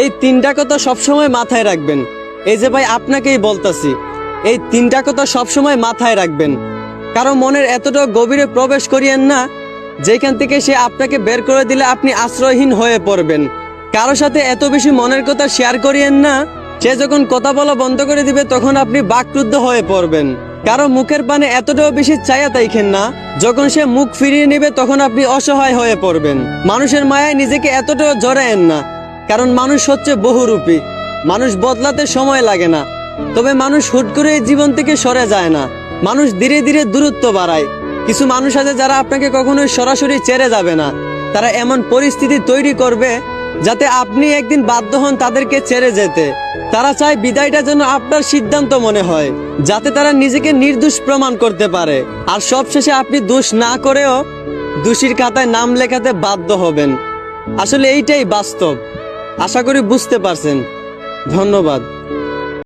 এই তিনটা কথা সবসময় মাথায় রাখবেন। এই যে ভাই আপনাকেই বলতাছি, এই তিনটা কথা সবসময় মাথায় রাখবেন। কারো মনের এতটা গভীরে প্রবেশ করিয়েন না যেখান থেকে সে আপনাকে বের করে দিলে আপনি আশ্রয়হীন হয়ে পড়বেন। কারো সাথে এত বেশি মনের কথা শেয়ার করিয়েন না, সে যখন কথা বলা বন্ধ করে দিবে তখন আপনি বাকরুদ্ধ হয়ে পড়বেন। কারো মুখের পানে এতটাও বেশি চায়া তাইখেন না, যখন সে মুখ ফিরিয়ে নেবে তখন আপনি অসহায় হয়ে পড়বেন। মানুষের মায়ায় নিজেকে এতটাও জড়ায়েন না, কারণ মানুষ হচ্ছে বহুরূপী। মানুষ বদলাতে সময় লাগে না, তবে মানুষ হুট করে এই জীবন থেকে সরে যায় না। মানুষ ধীরে ধীরে দূরত্ব বাড়ায়। কিছু মানুষ আছে যারা আপনাকে কখনোই সরাসরি ছেড়ে যাবে না, তারা এমন পরিস্থিতি তৈরি করবে যাতে আপনি একদিন বাধ্য হন তাদেরকে ছেড়ে যেতে। তারা চায় বিদায়টা যেন আপনার সিদ্ধান্ত মনে হয়, যাতে তারা নিজেকে নির্দোষ প্রমাণ করতে পারে। আর সবশেষে আপনি দোষ না করেও দোষীর খাতায় নাম লেখাতে বাধ্য হবেন। আসলে এইটাই বাস্তব। আশা করি বুঝতে পারছেন। ধন্যবাদ।